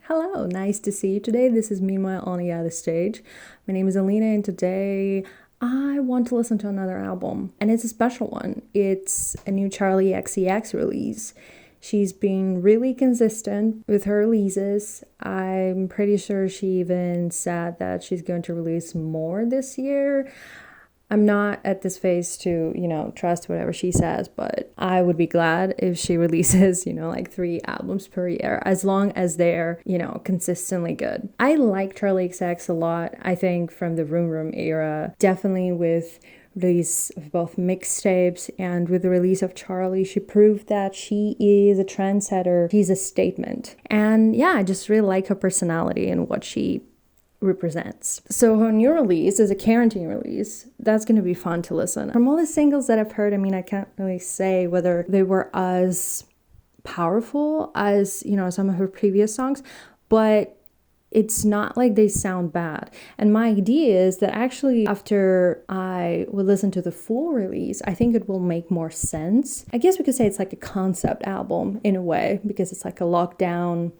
Hello, nice to see you today. This is Meanwhile on the other stage. My name is Alina, and today I want to listen to another album, and it's a special one. It's a new Charli XCX release. She's been really consistent with her releases. I'm pretty sure she even said that she's going to release more this year. I'm not at this phase to, trust whatever she says, but I would be glad if she releases, like 3 albums per year, as long as they're, consistently good. I like Charli XCX a lot. I think from the Room Room era, definitely with release of both mixtapes and with the release of Charli, she proved that she is a trendsetter. She's a statement. And yeah, I just really like her personality and what she represents. So her new release is a quarantine release. That's going to be fun to listen. From all the singles that I've heard, I can't really say whether they were as powerful as, some of her previous songs, but it's not like they sound bad. And my idea is that actually after I will listen to the full release, I think it will make more sense. I guess we could say it's like a concept album in a way, because it's like a lockdown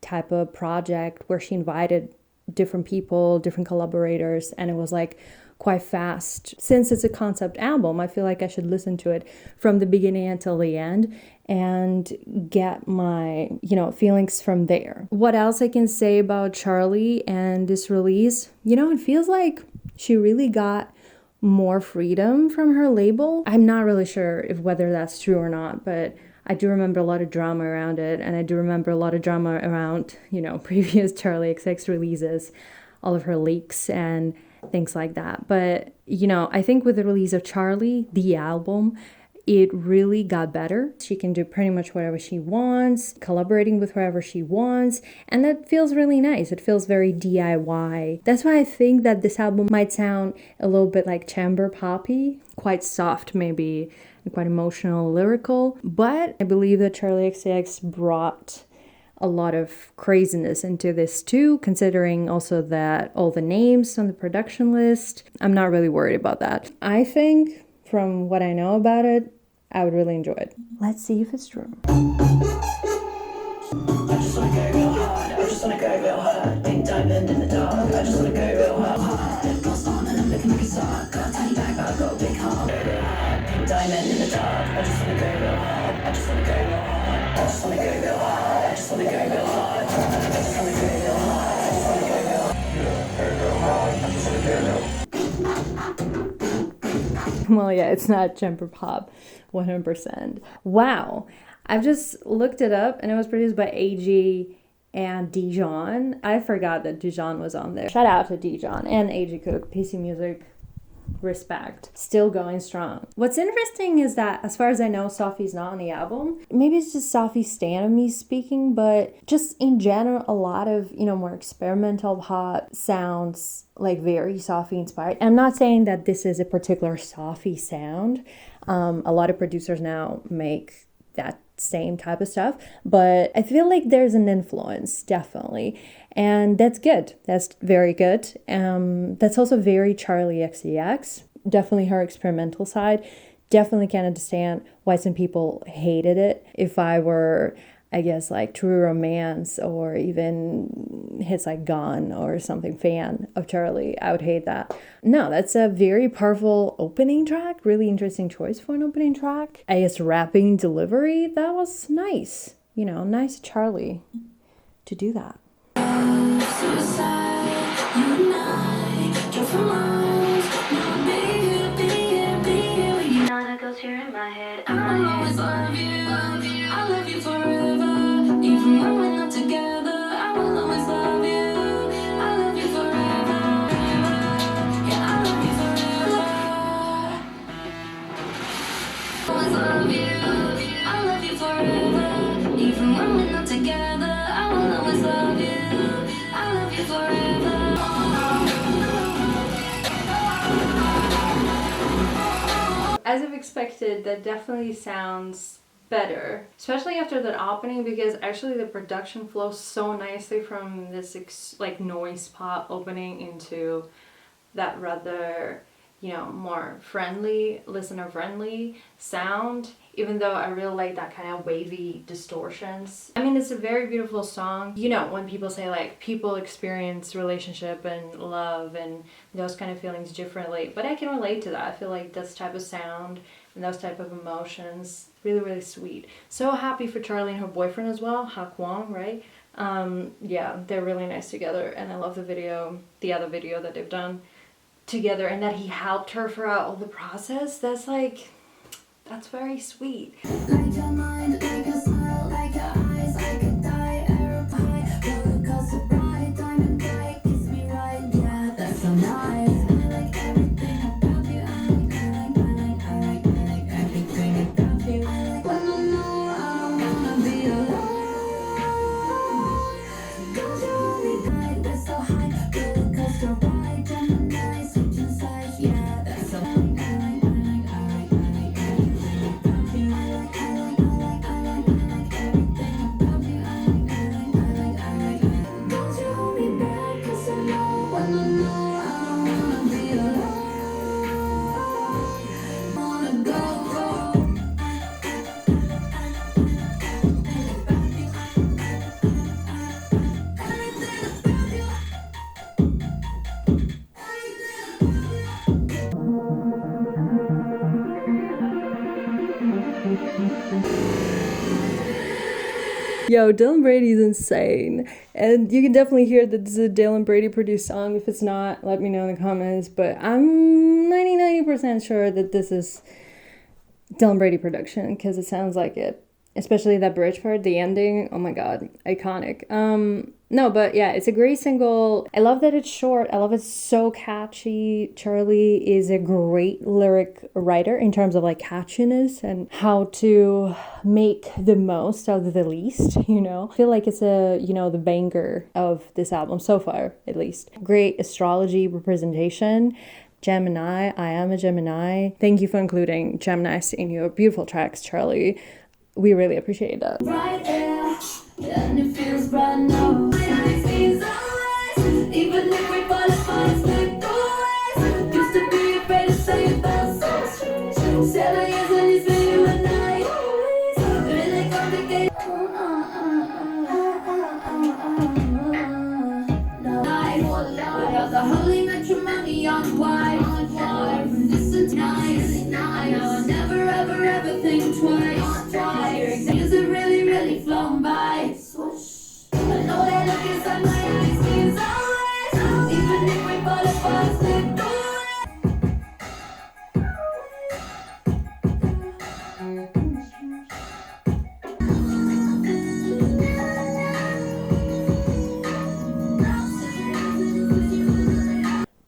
type of project where she invited different people, different collaborators, and it was like quite fast. Since it's a concept album, I feel like I should listen to it from the beginning until the end and get my, feelings from there. What else I can say about Charli and this release? It feels like she really got more freedom from her label. I'm not really sure if whether that's true or not, but I do remember a lot of drama around it, and I do remember a lot of drama around, previous Charli XCX releases, all of her leaks and things like that. But, I think with the release of Charli, the album, it really got better. She can do pretty much whatever she wants, collaborating with whoever she wants, and that feels really nice. It feels very DIY. That's why I think that this album might sound a little bit like chamber poppy, quite soft maybe, and quite emotional, lyrical. But I believe that Charli XCX brought a lot of craziness into this too, considering also that all the names on the production list, I'm not really worried about that. I think from what I know about it, I would really enjoy it. Let's see if it's true. I just wanna go real hard, I just wanna go real hard. Pink diamond in the dark, I just wanna go real hard. Gloss on and I'm looking like a star. Got a tiny bag but I've got a big heart. Pink diamond in the dark, I just wanna go real hard. I just wanna go real hard. I just wanna go real hard. I just wanna go real hard. I just wanna go real hard. I just wanna go real hard. I just wanna go real hard. Well, yeah, it's not chamber pop 100%. Wow. I've just looked it up, and it was produced by AG and Dijon. I forgot that Dijon was on there. Shout out to Dijon and AG Cook. PC Music, respect. Still going strong. What's interesting is that, as far as I know, Sophie's not on the album. Maybe it's just Sophie's stand of me speaking, but just in general, a lot of, more experimental pop sounds like very Sophie inspired. I'm not saying that this is a particular Sophie sound. A lot of producers now make that same type of stuff, but I feel like there's an influence, definitely, and that's good. That's very good. That's also very Charli XCX, definitely her experimental side. Definitely can understand why some people hated it. If I were, I guess, like True Romance or even hits like Gone or something fan of Charli, I would hate that. No, that's a very powerful opening track. Really interesting choice for an opening track. I guess rapping delivery, that was nice. Nice Charli to do that. As I've expected, that definitely sounds better, especially after that opening, because actually the production flows so nicely from this like noise pop opening into that rather, you know, more friendly, listener friendly sound, even though I really like that kind of wavy distortions. I mean, it's a very beautiful song. You know, when people say like people experience relationship and love and those kind of feelings differently, but I can relate to that. I feel like this type of sound and those type of emotions, really, really sweet. So happy for Charli and her boyfriend as well, Ha Kwang, right? Yeah, they're really nice together, and I love the video, the other video that they've done together, and that he helped her throughout all the process. That's like, that's very sweet. Like your mind, like your smile, like your eyes, I could die, arrow high, roller coaster ride, diamond bright, kiss me right, yeah, that's so nice. I like everything about you. I like everything about you. I like when I know I don't wanna be alone. Don't you only guide, we're so high, roller coaster ride, Gemini, switching sides, yeah, that's so nice. Yo, Dylan Brady's insane. And you can definitely hear that this is a Dylan Brady produced song. If it's not, let me know in the comments. But I'm 99% sure that this is Dylan Brady production, because it sounds like it. Especially that bridge part, the ending. Oh my god, iconic. No, but yeah, it's a great single. I love that it's short. I love it's so catchy. Charli is a great lyric writer in terms of like catchiness and how to make the most out of the least, you know. I feel like it's a, you know, the banger of this album so far, at least. Great astrology representation. Gemini, I am a Gemini. Thank you for including Geminis in your beautiful tracks, Charli. We really appreciate that. Right there, and it feels brand new. My eyes means always, even if we fall apart, stick always. Used to be afraid to say it felt so strange. 7 years and it's been you and I. Always, really complicated. No, I won't lie. Without the holy matrimony on wine. From distant nights, now I never ever ever think twice. Years have really, really flown by. Swoosh. I know that look inside my eyes means always. Even if we fall apart, stick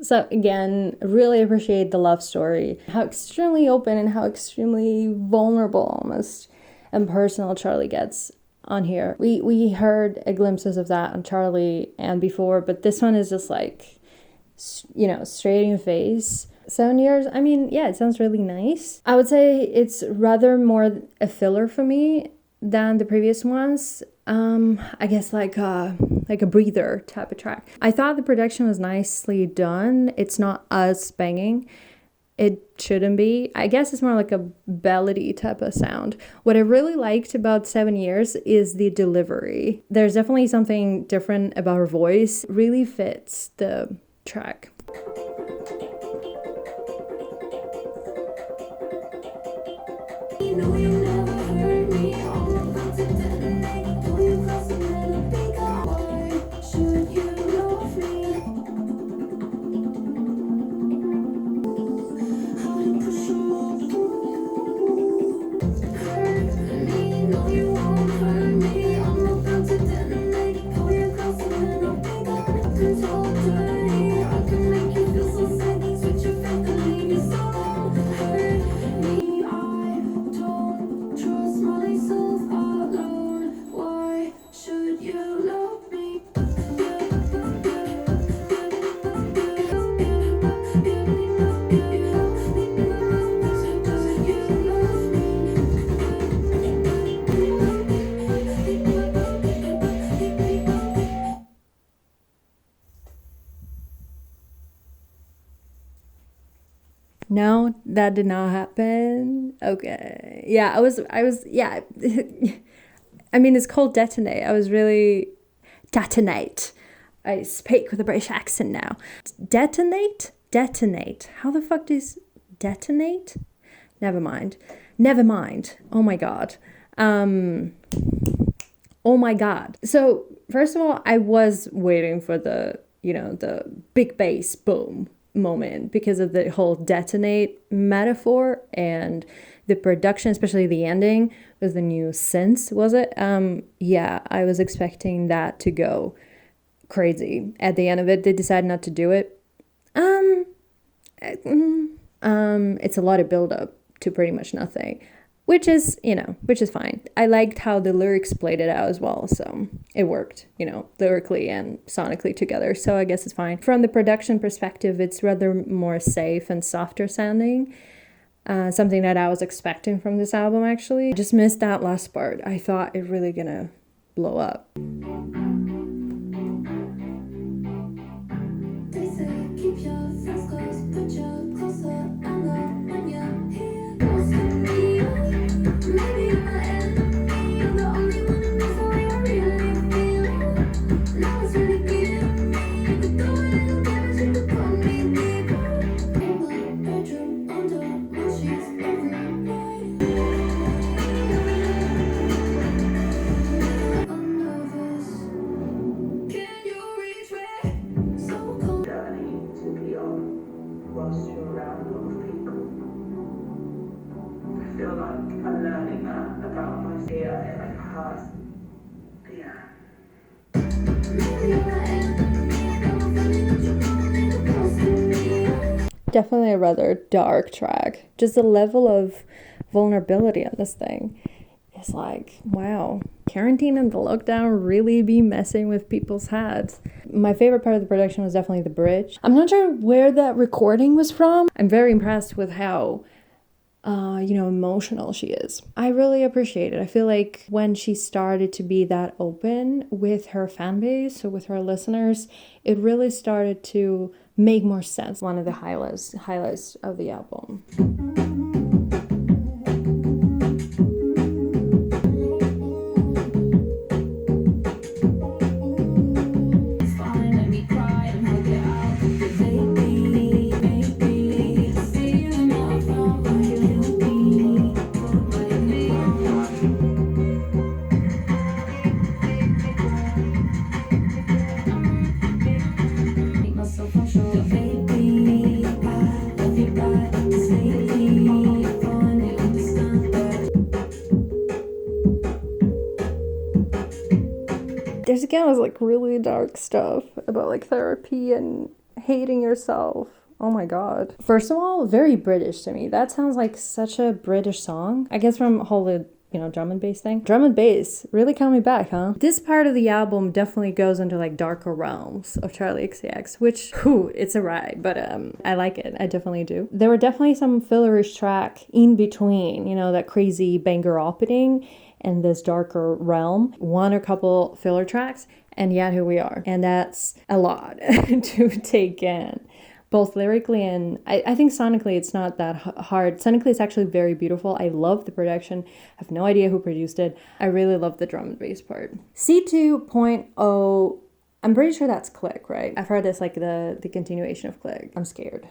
So again, really appreciate the love story. How extremely open and how extremely vulnerable almost and personal Charli gets on here. We heard a glimpses of that on Charli and before, but this one is just like, you know, straight in your face. 7 years, I mean, yeah, it sounds really nice. I would say it's rather more a filler for me than the previous ones. I guess like a breather type of track. I thought the production was nicely done. It's not as banging. It shouldn't be. I guess it's more like a ballady type of sound. What I really liked about 7 years is the delivery. There's definitely something different about her voice. Really fits the track. You know you never hurt me. I'm about to detonate. Pull you close and let it be gone. Why should you love me? How to push you all through. Hurt me, no you won't hurt me. I'm about to detonate. Pull you close and let it be gone. I can talk dirty. I can No, that did not happen. Okay. Yeah, yeah. I mean, it's called Detonate. I was really. Detonate. I speak with a British accent now. Detonate? Detonate. How the fuck does detonate? Never mind. Never mind. Oh my god. Oh my god. So, first of all, I was waiting for the, the big bass boom moment because of the whole detonate metaphor and the production, especially the ending with the new synths, was it? Yeah, I was expecting that to go crazy. At the end of it, they decided not to do it. It's a lot of build up to pretty much nothing, which is fine. I liked how the lyrics played it out as well, so it worked, lyrically and sonically together, so I guess it's fine. From the production perspective, it's rather more safe and softer sounding, something that I was expecting from this album, actually. I just missed that last part. I thought it really gonna blow up. They say keep your friends close, put you closer. I love when you're here, close to me. Maybe you're my enemy, you're the only one who knows how I really feel. Now it's really getting me. You could do a little damage, you could put me deeper. In my bedroom, under my sheets every night. I'm nervous. Can you reach me? So cold. Journey to be on whilst you're around a lot of people. I feel like I'm learning that about my fear and past. Yeah. Maybe you're my enemy, got my feeling that you're coming in close to me. Definitely a rather dark track. Just the level of vulnerability on this thing is like, wow. Quarantine and the lockdown really be messing with people's heads. My favorite part of the production was definitely the bridge. I'm not sure where that recording was from. I'm very impressed with how emotional she is. I really appreciate it. I feel like when she started to be that open with her fan base, so with her listeners, it really started to make more sense. One of the highlights of the album. Fine, let me cry and hug it out. Baby, baby, feeling my phone like you be. Like me. Make myself unsure. Baby, I love you right. Safely, I finally understand that. There's again was like really dark stuff about like therapy and hating yourself. Oh my god. First of all, very British to me. That sounds like such a British song. I guess from whole drum and bass thing. Drum and bass really coming back, huh? This part of the album definitely goes into like darker realms of Charli XCX, which, it's a ride, but I like it. I definitely do. There were definitely some fillerish track in between, that crazy banger opening and this darker realm. One or couple filler tracks, and yet here we are. And that's a lot to take in. Both lyrically and I think sonically it's not that hard. Sonically it's actually very beautiful. I love the production. I have no idea who produced it. I really love the drum and bass part. C2.0, I'm pretty sure that's Click, right? I've heard it's like the continuation of Click. I'm scared.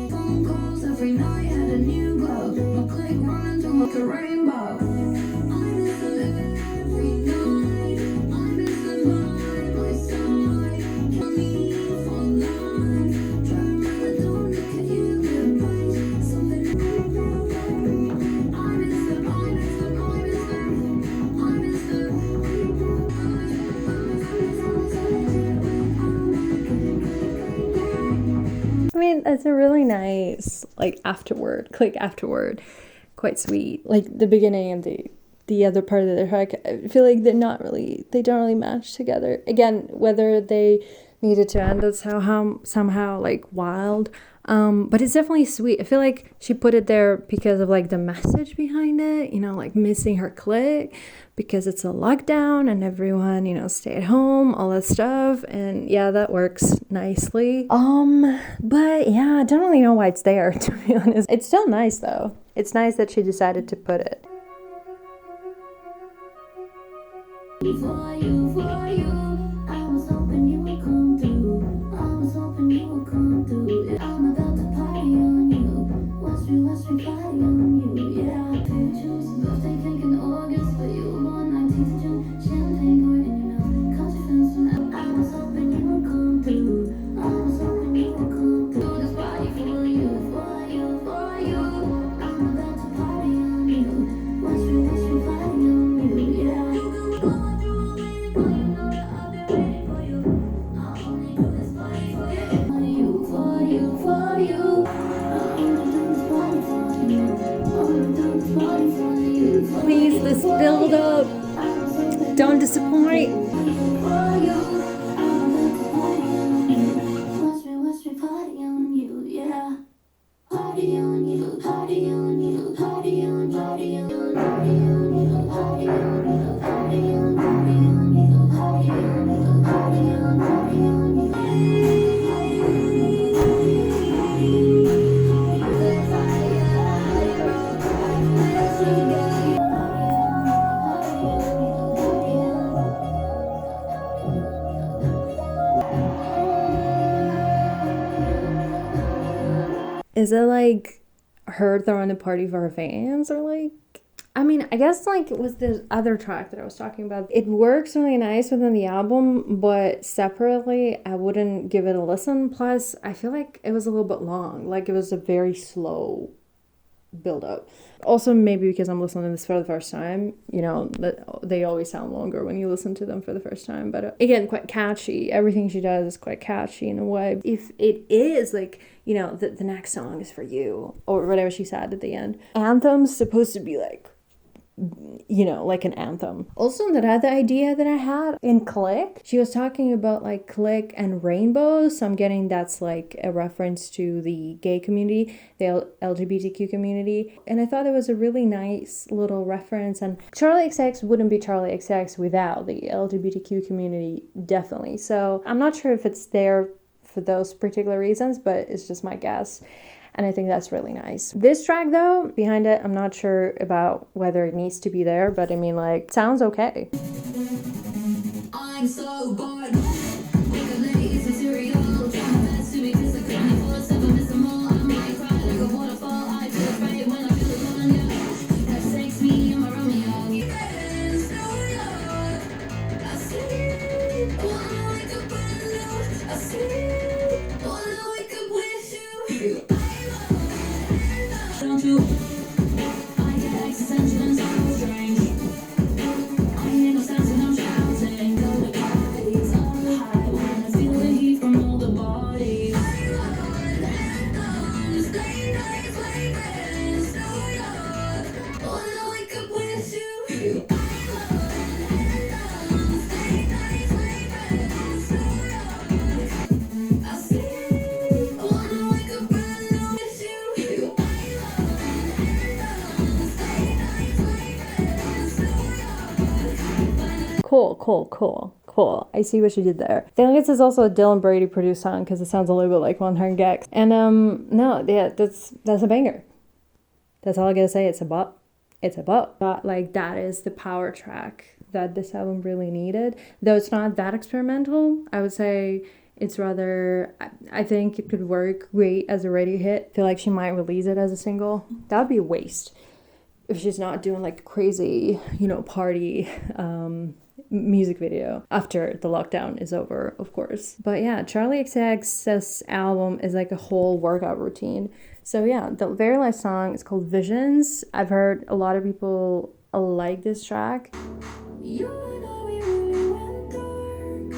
Phone calls every night had a new glow. My click running through like a rainbow. I miss the living every night. I miss the night by side. Can't leave online. Try to remember, don't look at you with eyes. Something I miss them. I miss them. I miss them. I miss them. I mean, it's a really nice, like, afterword, Click afterword. Quite sweet. Like, the beginning and the the other part of the track, I feel like they don't really match together. Again, whether they needed to end it somehow like wild. But it's definitely sweet. I feel like she put it there because of like the message behind it, you know, like missing her clique because it's a lockdown and everyone, you know, stay at home, all that stuff. And yeah, that works nicely. But yeah, I don't really know why it's there, to be honest. It's still nice though. It's nice that she decided to put it. For you, I was hoping you would come through. I was hoping you would come through. I'm about to party on you. Watch me party on you. Yeah, I picked you some birthday cake in August, but you were born 19th of June. Champagne poured and you know, caught your friends from I was hoping you would come through. I was hoping you would come through. This party for you. I'm about to party on you. Watch me party on you. Yeah. You can go through me, but you know that I've been waiting for you. I only do this party for you. For you. I only do this party for you. Only do this party for you. Please, this build up. Don't disappoint. Watch me party on you, yeah. Party on you, party on you, party on, party on, party on you, party on you, party on, party on you, party on you, party on, party on you. Is it like her throwing a party for her fans, or like, I mean, I guess like it was the other track that I was talking about. It works really nice within the album, but separately, I wouldn't give it a listen. Plus, I feel like it was a little bit long. Like it was a very slow build up. Also, maybe because I'm listening to this for the first time, you know, that they always sound longer when you listen to them for the first time. But again, quite catchy. Everything she does is quite catchy in a way. If it is like, you know, the next song is for you, or whatever she said at the end. Anthem's supposed to be like, you know, like an anthem. Also, that other idea that I had in Click, she was talking about like Click and rainbows. So I'm getting that's like a reference to the gay community, the LGBTQ community. And I thought it was a really nice little reference. And Charli XCX wouldn't be Charli XCX without the LGBTQ community, definitely. So I'm not sure if it's there for those particular reasons, but it's just my guess. And I think that's really nice. This track though, behind it, I'm not sure about whether it needs to be there, but I mean, like, sounds okay. I'm so bored. Wake up late, eat some cereal. Trying my best to be physical. 24/7, miss them all. I might cry like a waterfall. I feel afraid when I feel it on you. That takes me in my Romeo. Friends, New York. I see. Wanna wake up brand new. I see. Wanna wake up with you. Don't you? I get existential and so strange. I hear no sounds when I'm shouting. Go to parties on the high. Wanna feel the heat from all the bodies. Anthems, late nights, late friends, New York. Wanna wake up with you. Anthems, late nights, late friends, New York. I see. Wanna wake up brand new with you. Cool. I see what she did there. I think this is also a Dylan Brady produced song because it sounds a little bit like One Turn Gex. And no, yeah, that's a banger. That's all I gotta say. It's a bop. But like that is the power track that this album really needed. Though it's not that experimental, I would say it's rather, I think it could work great as a radio hit. I feel like she might release it as a single. That would be a waste if she's not doing like crazy, you know, party music video after the lockdown is over, of course. But yeah, Charli XCX's album is like a whole workout routine. So yeah, the very last song is called Visions. I've heard a lot of people like this track. You know we really went dark.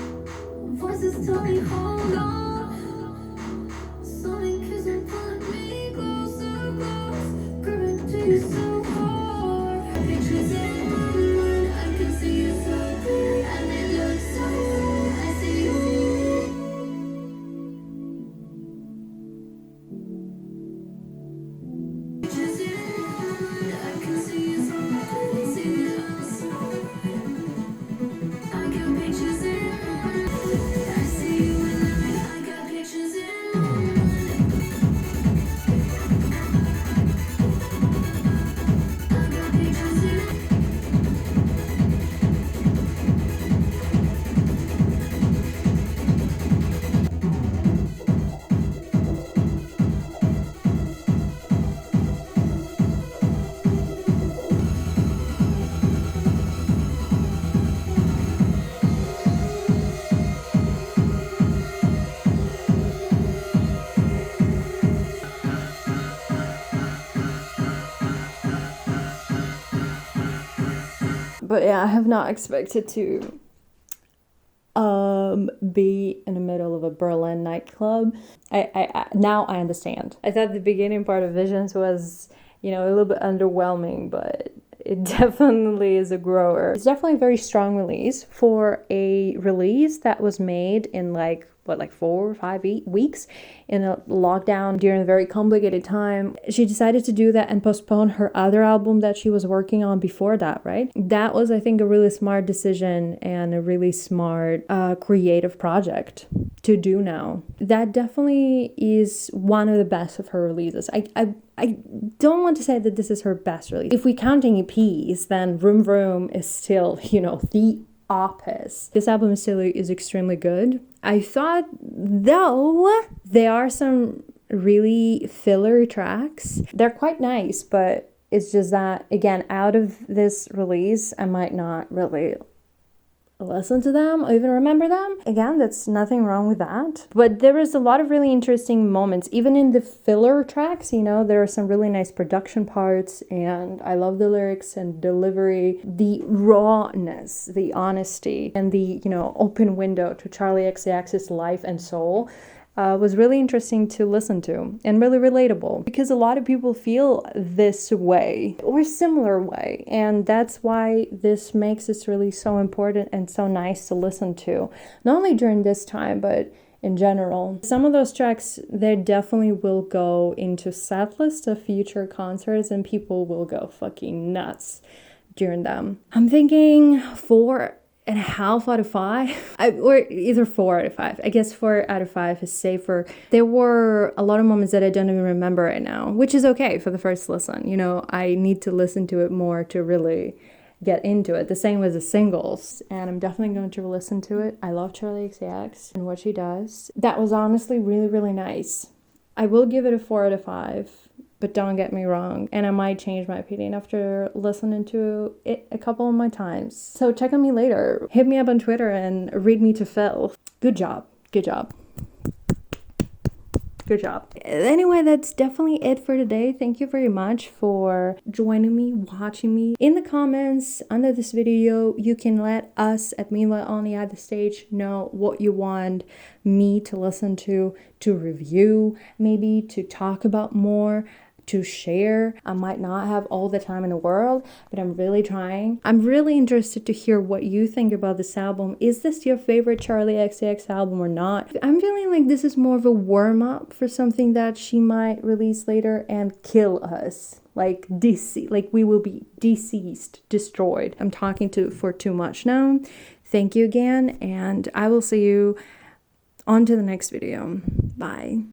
Voices tell me hold on. Something kissing pulling me closer, close. Gripping to you so hard. Pictures in my But yeah, I have not expected to be in the middle of a Berlin nightclub. I now I understand. I thought the beginning part of Visions was, you know, a little bit underwhelming, but it definitely is a grower. It's definitely a very strong release for a release that was made in like 4 or 5 weeks in a lockdown during a very complicated time. She decided to do that and postpone her other album that she was working on before that, right? That was, I think, a really smart decision and a really smart creative project to do now. That definitely is one of the best of her releases. I don't want to say that this is her best release. If we counting EPs, then Vroom Vroom is still, you know, the opus. This album is extremely good. I thought, though, there are some really filler tracks. They're quite nice, but it's just that, again, out of this release, I might not really listen to them or even remember them. Again, that's nothing wrong with that. But there is a lot of really interesting moments. Even in the filler tracks, you know, there are some really nice production parts, and I love the lyrics and delivery. The rawness, the honesty, and the, you know, open window to Charli XCX's life and soul was really interesting to listen to and really relatable, because a lot of people feel this way or similar way, and that's why this makes this really so important and so nice to listen to, not only during this time but in general. Some of those tracks, they definitely will go into set list of future concerts and people will go fucking nuts during them. I'm thinking 4.5 out of 5, or either 4 out of 5. I guess 4 out of 5 is safer. There were a lot of moments that I don't even remember right now, which is okay for the first listen. You know, I need to listen to it more to really get into it. The same with the singles, and I'm definitely going to listen to it. I love Charli XCX and what she does. That was honestly really, really nice. I will give it a 4 out of 5. But don't get me wrong, and I might change my opinion after listening to it a couple of my times. So check on me later. Hit me up on Twitter and read me to Phil. Good job. Good job. Good job. Anyway, that's definitely it for today. Thank you very much for joining me, watching me. In the comments under this video, you can let us at Meanwhile on the Other Stage know what you want me to listen to review, maybe to talk about more, to share. I might not have all the time in the world, but I'm really trying. I'm really interested to hear what you think about this album. Is this your favorite Charli XCX album or not? I'm feeling like this is more of a warm-up for something that she might release later and kill us. Like we will be deceased, destroyed. I'm talking for too much now. Thank you again, and I will see you on to the next video. Bye.